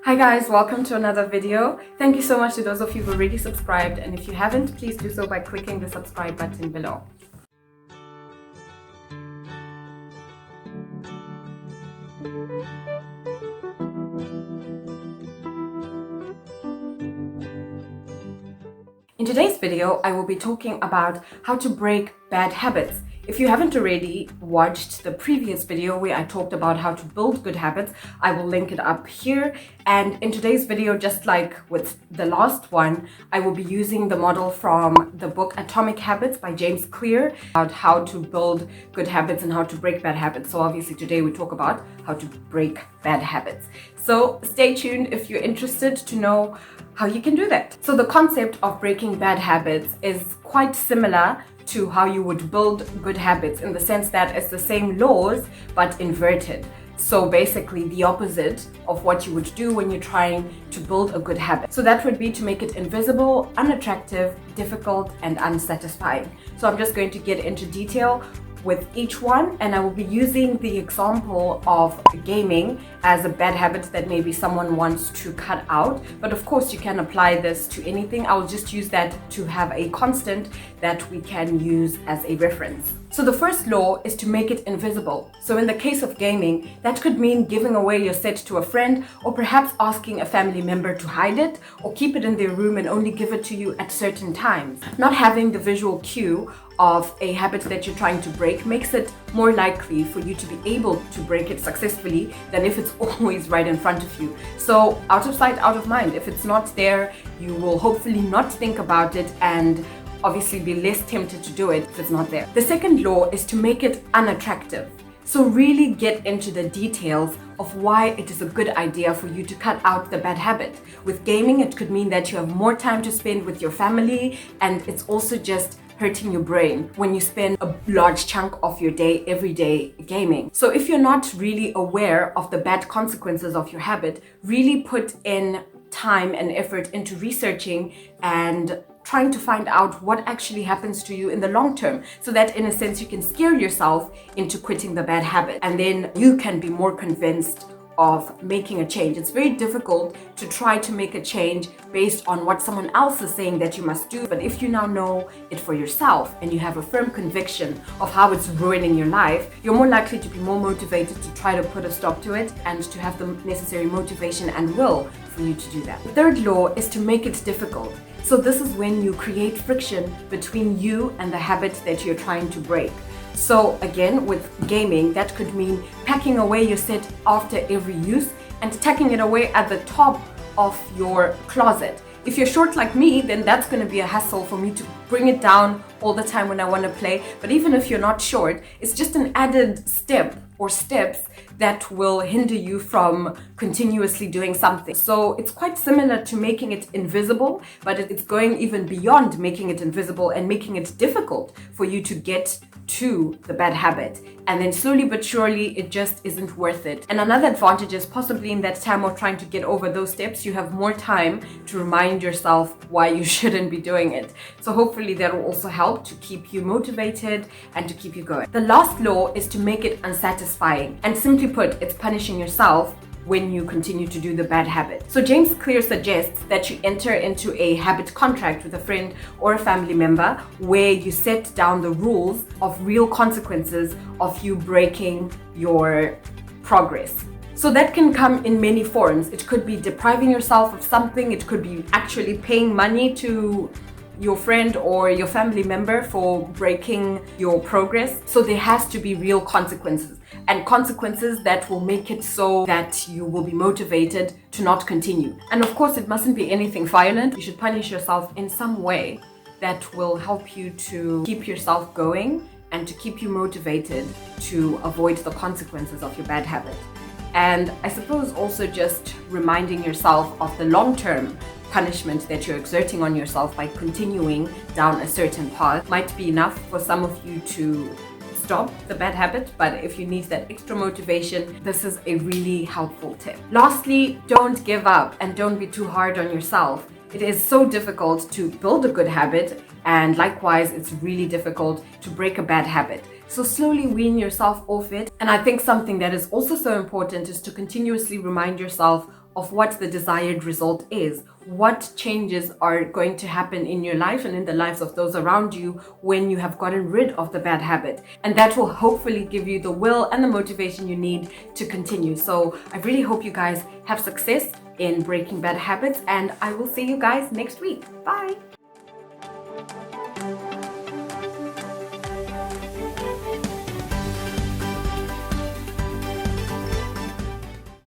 Hi guys, welcome to another video. Thank you so much to those of you who already subscribed, and if you haven't, please do so by clicking the subscribe button below. In today's video, I will be talking about how to break bad habits. If you haven't already watched the previous video where I talked about how to build good habits, I will link it up here. And in today's video, just like with the last one, I will be using the model from the book Atomic Habits by James Clear about how to build good habits and how to break bad habits. So obviously today we talk about how to break bad habits. So stay tuned if you're interested to know how you can do that. So the concept of breaking bad habits is quite similar to how you would build good habits, in the sense that it's the same laws but inverted. So basically the opposite of what you would do when you're trying to build a good habit. So that would be to make it invisible, unattractive, difficult, and unsatisfying. So I'm just going to get into detail with each one, and I will be using the example of gaming as a bad habit that maybe someone wants to cut out. But of course you can apply this to anything. I'll just use that to have a constant that we can use as a reference. So the first law is to make it invisible. So in the case of gaming, that could mean giving away your set to a friend, or perhaps asking a family member to hide it or keep it in their room and only give it to you at certain times. Not having the visual cue of a habit that you're trying to break makes it more likely for you to be able to break it successfully than if it's always right in front of you. So out of sight, out of mind. If it's not there, you will hopefully not think about it and obviously be less tempted to do it if it's not there. The second law is to make it unattractive. So really get into the details of why it is a good idea for you to cut out the bad habit. With gaming, it could mean that you have more time to spend with your family, and it's also just hurting your brain when you spend a large chunk of your day every day gaming. So if you're not really aware of the bad consequences of your habit, really put in time and effort into researching and trying to find out what actually happens to you in the long term, so that in a sense you can scare yourself into quitting the bad habit, and then you can be more convinced of making a change. It's very difficult to try to make a change based on what someone else is saying that you must do. But if you now know it for yourself and you have a firm conviction of how it's ruining your life, you're more likely to be more motivated to try to put a stop to it and to have the necessary motivation and will for you to do that. The third law is to make it difficult. So this is when you create friction between you and the habit that you're trying to break. So again, with gaming, that could mean packing away your set after every use and tucking it away at the top of your closet. If you're short like me, then that's going to be a hassle for me to bring it down all the time when I want to play. But even if you're not short, it's just an added step or steps that will hinder you from continuously doing something. So it's quite similar to making it invisible, but it's going even beyond making it invisible and making it difficult for you to get to the bad habit. And then slowly but surely, it just isn't worth it. And another advantage is possibly in that time of trying to get over those steps, you have more time to remind yourself why you shouldn't be doing it. So hopefully that will also help to keep you motivated and to keep you going. The last law is to make it unsatisfying. And simply put, it's punishing yourself when you continue to do the bad habit. So James Clear suggests that you enter into a habit contract with a friend or a family member where you set down the rules of real consequences of you breaking your progress. So that can come in many forms. It could be depriving yourself of something. It could be actually paying money to your friend or your family member for breaking your progress. So there has to be real consequences, and consequences that will make it so that you will be motivated to not continue. And of course, it mustn't be anything violent. You should punish yourself in some way that will help you to keep yourself going and to keep you motivated to avoid the consequences of your bad habit. And I suppose also just reminding yourself of the long-term punishment that you're exerting on yourself by continuing down a certain path might be enough for some of you to stop the bad habit. But if you need that extra motivation, this is a really helpful tip. Lastly, don't give up and don't be too hard on yourself. It is so difficult to build a good habit, and likewise, it's really difficult to break a bad habit. So slowly wean yourself off it. And I think something that is also so important is to continuously remind yourself of what the desired result is. What changes are going to happen in your life and in the lives of those around you when you have gotten rid of the bad habit. And that will hopefully give you the will and the motivation you need to continue. So I really hope you guys have success in breaking bad habits, and I will see you guys next week. Bye.